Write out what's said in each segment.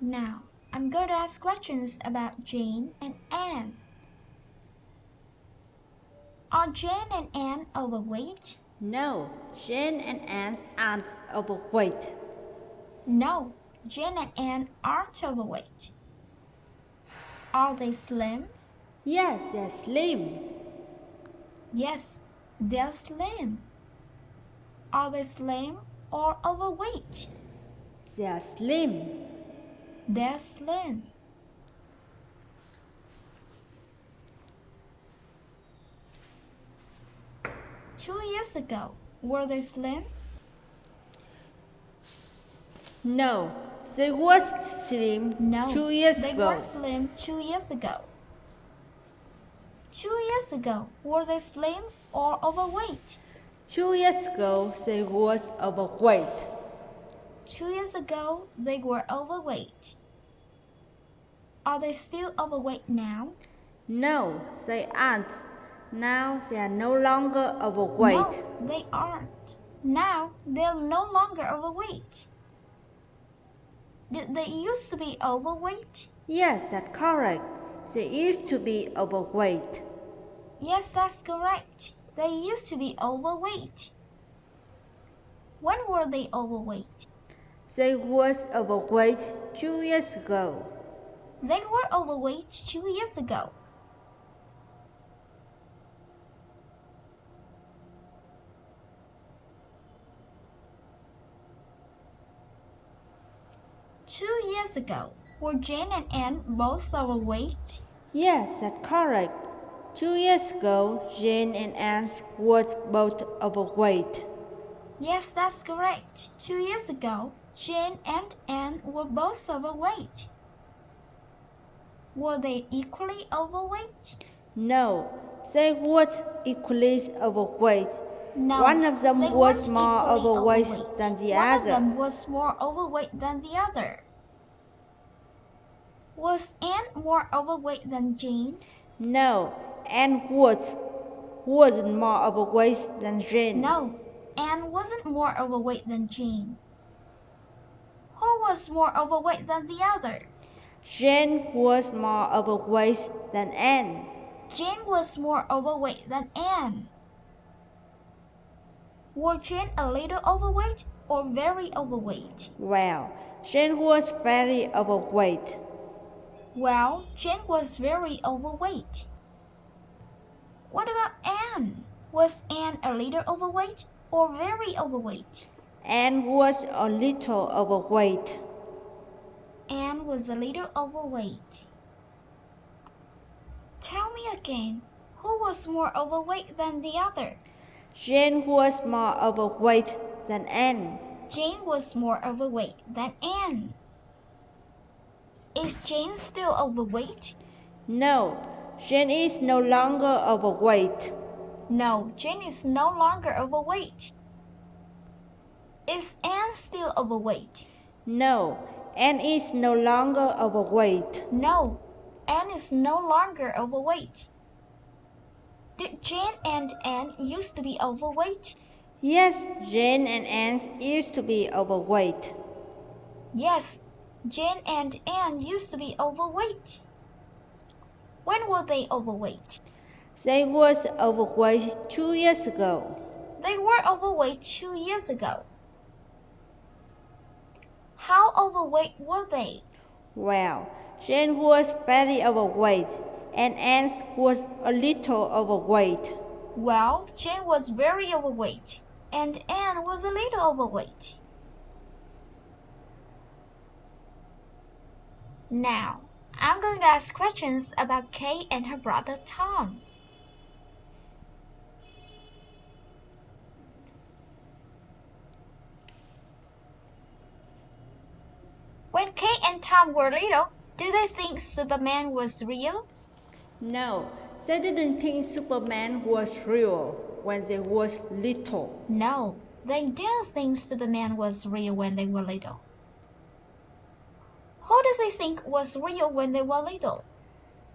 Now, I'm going to ask questions about Jane and Anne. Are Jane and Anne overweight? No, Jane and Anne aren't overweight. No, Jane and Anne aren't overweight. Are they slim? Yes, they're slim. Yes, they're slim. Are they slim or overweight? They're slim. They're slim. Two years ago, were they slim? No, they were slim No, 2 years they ago. were slim 2 years ago. 2 years ago, were they slim or overweight? 2 years ago, they was overweight. 2 years ago, they were overweight. Are they still overweight now? No, they aren't. Now they are no longer overweight. No, they aren't. Now they're no longer overweight. Did they used to be overweight? Yes, that's correct. They used to be overweight. Yes, that's correct. They used to be overweight. When were they overweight? They was overweight 2 years ago. They were overweight 2 years ago. Two years ago, were Jane and Anne both overweight? Yes, that's correct. 2 years ago, Jane and Anne were both overweight. Yes, that's correct. 2 years ago, Jane and Anne were both overweight. Were they equally overweight? No, they were equally overweight. No, One of them they was weren't more equally overweight than the One of other. them was more overweight than the other. Was Anne more overweight than Jane? No, Anne wasn't more overweight than Jane. No, Anne wasn't more overweight than Jane. Who was more overweight than the other? Jane was more overweight than Anne. Jane was more overweight than Anne. Was Jane a little overweight or very overweight? Well, Jane was very overweight. Well, Jane was very overweight. What about Anne? Was Anne a little overweight or very overweight? Anne was a little overweight. Anne was a little overweight. Tell me again, who was more overweight than the other? Jane was more overweight than Anne. Jane was more overweight than Anne. Is Jane still overweight? No, Jane is no longer overweight. No, Jane is no longer overweight. Is Anne still overweight? No, Anne is no longer overweight. No, Anne is no longer overweight. Did Jane and Anne used to be overweight? Yes, Jane and Anne used to be overweight. Yes, Jane and Anne used to be overweight. When were they overweight? They was overweight 2 years ago. They were overweight 2 years ago. How overweight were they? Well, Jane was very overweight and Anne was a little overweight. Well, Jane was very overweight and Anne was a little overweight. Now, I'm going to ask questions about Kay and her brother Tom. When Kay and Tom were little, do they think Superman was real? No, they didn't think Superman was real when they was little. No, they didn't think Superman was real when they were little. Who do they think was real when they were little?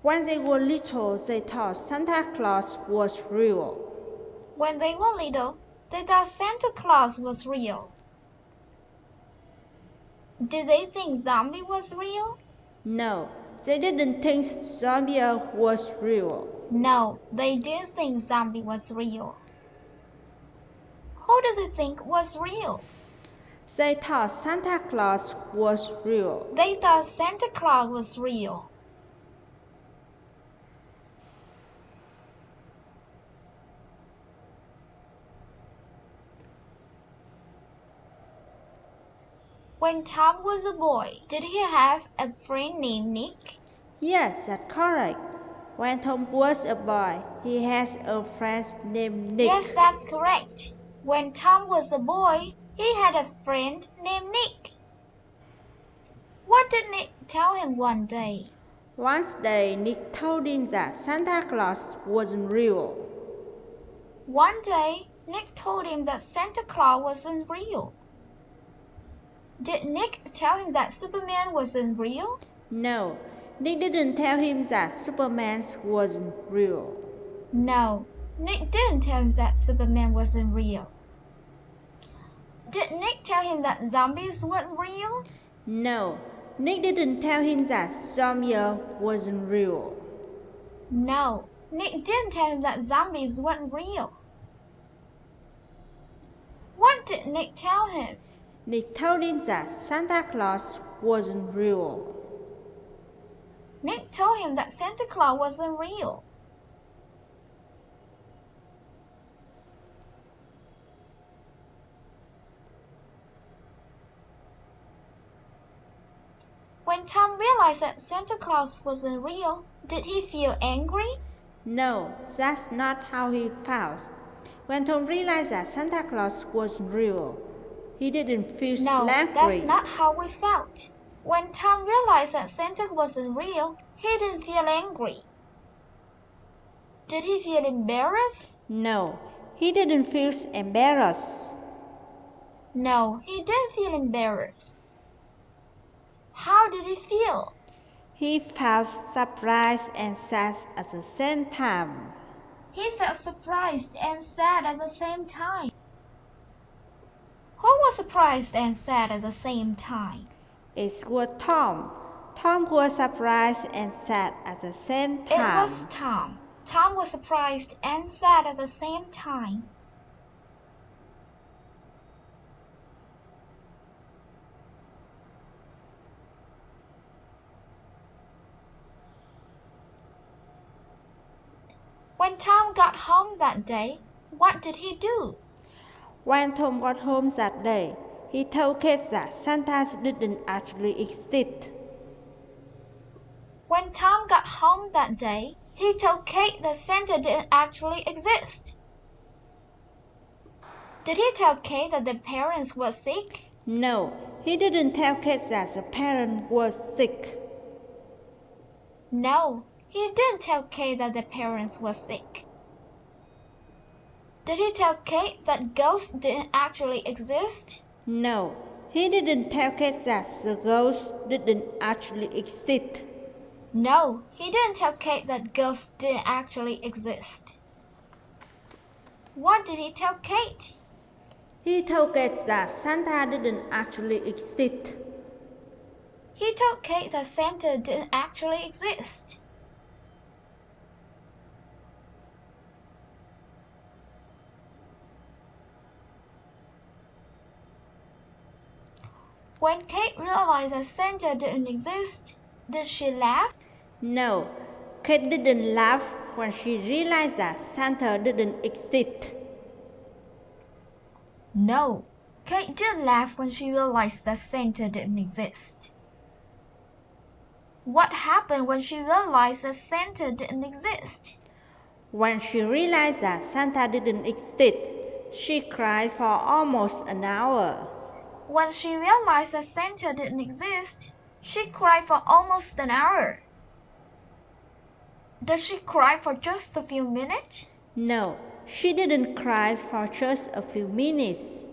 When they were little, they thought Santa Claus was real. When they were little, they thought Santa Claus was real. Did they think zombie was real? No, they didn't think zombie was real. No, they did think zombie was real. Who do they think was real? They thought Santa Claus was real. They thought Santa Claus was real. When Tom was a boy, did he have a friend named Nick? Yes, that's correct. When Tom was a boy, he has a friend named Nick. Yes, that's correct. When Tom was a boy, he had a friend named Nick. What did Nick tell him one day? One day, Nick told him that Santa Claus wasn't real. One day, Nick told him that Santa Claus wasn't real. Did Nick tell him that Superman wasn't real? No, Nick didn't tell him that Superman wasn't real. No, Nick didn't tell him that Superman wasn't real. Did Nick tell him that zombies weren't real? No, Nick didn't tell him that zombie wasn't real. No, Nick didn't tell him that zombies weren't real. What did Nick tell him? Nick told him that Santa Claus wasn't real. Nick told him that Santa Claus wasn't real. When Tom realized that Santa Claus wasn't real, did he feel angry? No, that's not how he felt. When Tom realized that Santa Claus wasn't real, he didn't feel No, angry. that's not how we felt. When Tom realized that Santa wasn't real, he didn't feel angry. Did he feel embarrassed? No, he didn't feel embarrassed. No, he didn't feel embarrassed. How did he feel? He felt surprised and sad at the same time. He felt surprised and sad at the same time. Who was surprised and sad at the same time? It was Tom. Tom was surprised and sad at the same time. It was Tom. Tom was surprised and sad at the same time. When Tom got home that day, what did he do? When Tom got home that day, he told kids that Santa didn't actually exist. When Tom got home that day, he told Kate that Santa didn't actually exist. Did he tell Kate that the parents were sick? No, he didn't tell kids that the parent was sick. No, he didn't tell Kate that the parents were sick. Did he tell Kate that ghosts didn't actually exist? No, he didn't tell kids that the ghost didn't actually exist. No, he didn't tell Kate that ghosts didn't actually exist. What did he tell Kate? He told kids that Santa didn't actually exist. He told Kate that Santa didn't actually exist. When Kate realized that Santa didn't exist, did she laugh? No, Kate didn't laugh when she realized that Santa didn't exist. No, Kate didn't laugh when she realized that Santa didn't exist. What happened when she realized that Santa didn't exist? When she realized that Santa didn't exist, she cried for almost an hour. When she realized that Santa didn't exist, she cried for almost an hour. Did she cry for just a few minutes? No, she didn't cry for just a few minutes.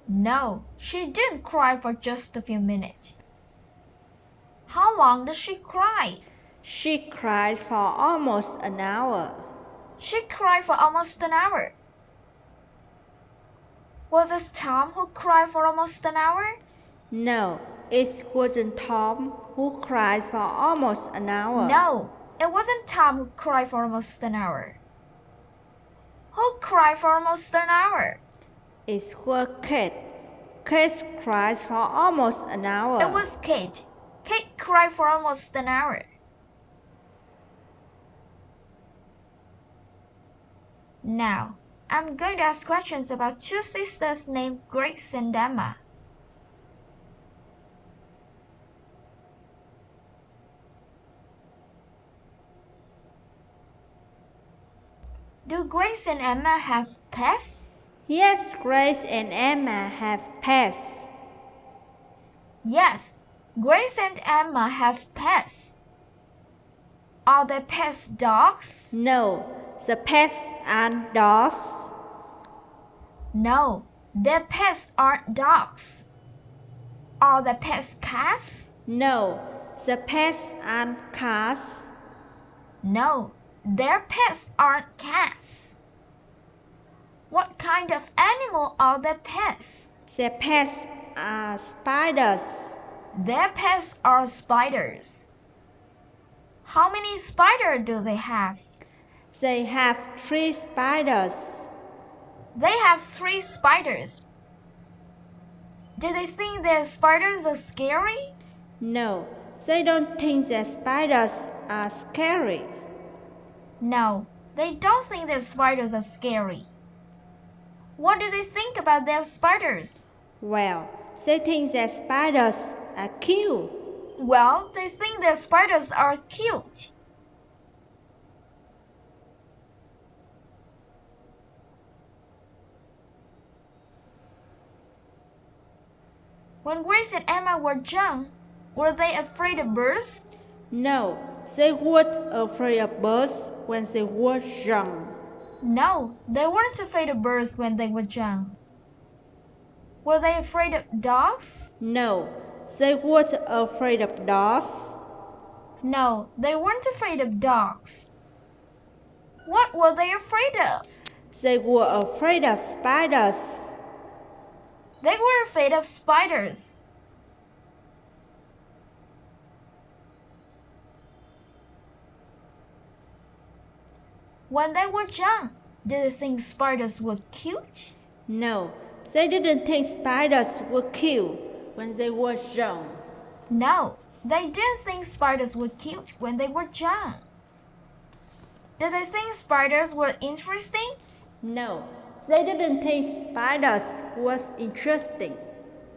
No, she didn't cry for just a few minutes. How long did she cry? She cried for almost an hour. She cried for almost an hour. Was it Tom who cried for almost an hour? No, it wasn't Tom who cried for almost an hour. No, it wasn't Tom who cried for almost an hour. Who cried for almost an hour? It was Kate. Kate cried for almost an hour. It was Kate. Kate cried for almost an hour. Now, I'm going to ask questions about two sisters named Grace and Emma. Do Grace and Emma have pets? Yes, Grace and Emma have pets. Yes, Grace and Emma have pets. Are their pets dogs? No, the pets aren't dogs. No, their pets aren't dogs. Are their pets cats? No, the pets aren't cats. No, their pets aren't cats. What kind of animal are their pets? Their pets are spiders. Their pets are spiders. How many spiders do they have? They have 3 spiders. They have 3 spiders. Do they think their spiders are scary? No, they don't think that spiders are scary. No, they don't think their spiders are scary. What do they think about their spiders? Well, they think that spiders are cute. Well, they think their spiders are cute. When Grace and Emma were young, were they afraid of birds? No, they weren't afraid of birds when they were young. No, they weren't afraid of birds when they were young. Were they afraid of dogs? No, they weren't afraid of dogs. No, they weren't afraid of dogs. What were they afraid of? They were afraid of spiders. They were afraid of spiders. When they were young, did they think spiders were cute? No, they didn't think spiders were cute when they were young. No, they didn't think spiders were cute when they were young. Did they think spiders were interesting? No, they didn't think spiders was interesting.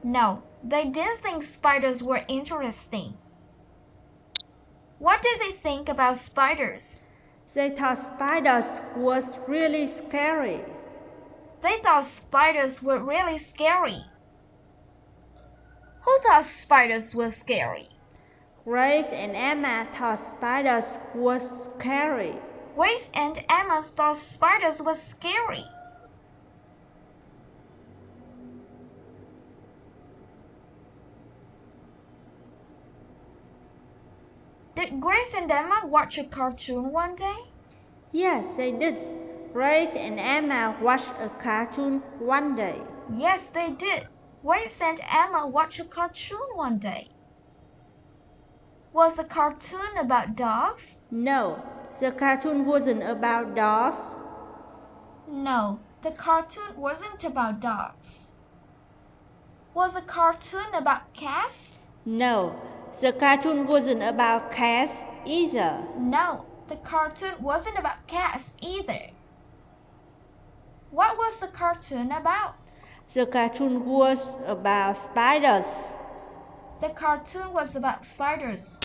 No, they didn't think spiders were interesting. What did they think about spiders? They thought spiders was really scary. They thought spiders were really scary. Who thought spiders were scary? Grace and Emma thought spiders was scary. Grace and Emma thought spiders were scary. Did Grace and Emma watch a cartoon one day? Yes, they did. Grace and Emma watched a cartoon one day. Yes, they did. Grace and Emma watched a cartoon one day. Was the cartoon about dogs? No, the cartoon wasn't about dogs. No, the cartoon wasn't about dogs. Was the cartoon about cats? No, the cartoon wasn't about cats either. No, the cartoon wasn't about cats either. What was the cartoon about? The cartoon was about spiders. The cartoon was about spiders.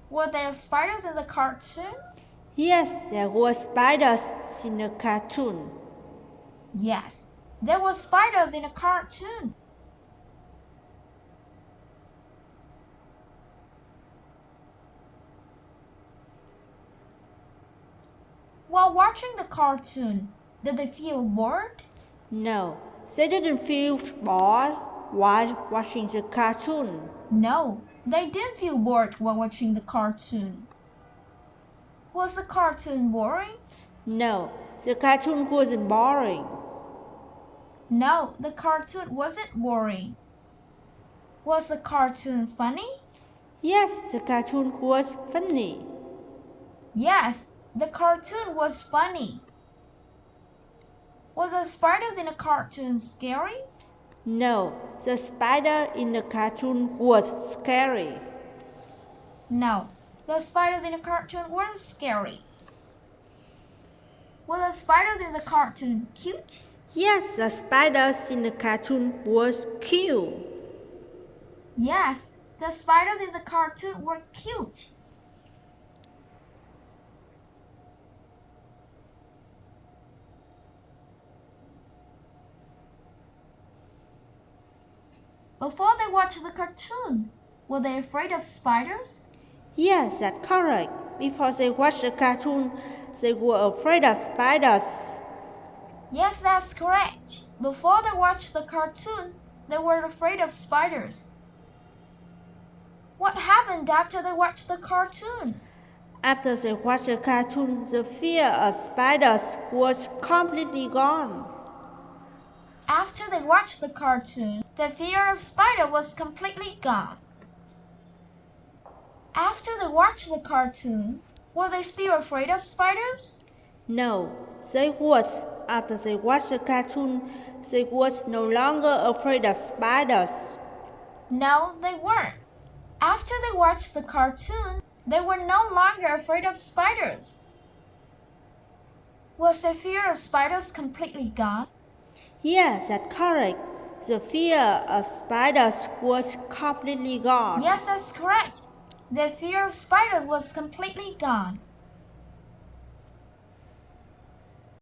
Were there spiders in the cartoon? Yes, there were spiders in the cartoon. Yes, there were spiders in a cartoon. While watching the cartoon, did they feel bored? No, they didn't feel bored while watching the cartoon. No, they didn't feel bored while watching the cartoon. Was the cartoon boring? No, the cartoon wasn't boring. No, the cartoon wasn't boring. Was the cartoon funny? Yes, the cartoon was funny. Yes, the cartoon was funny. Was the spiders in the cartoon scary? No, the spider in the cartoon was scary. No, the spiders in the cartoon weren't scary. Were the spiders in the cartoon cute? Yes, the spiders in the cartoon was cute. Yes, the spiders in the cartoon were cute. Before they watched the cartoon, were they afraid of spiders? Yes, that's correct. Before they watched the cartoon, they were afraid of spiders. Yes, that's correct. Before they watched the cartoon, they were afraid of spiders. What happened after they watched the cartoon? After they watched the cartoon, the fear of spiders was completely gone. After they watched the cartoon, the fear of spider was completely gone. After they watched the cartoon, were they still afraid of spiders? No, they was. After they watched the cartoon, they was no longer afraid of spiders. No, they weren't. After they watched the cartoon, they were no longer afraid of spiders. Was the fear of spiders completely gone? Yes, that's correct. The fear of spiders was completely gone. Yes, that's correct. The fear of spiders was completely gone.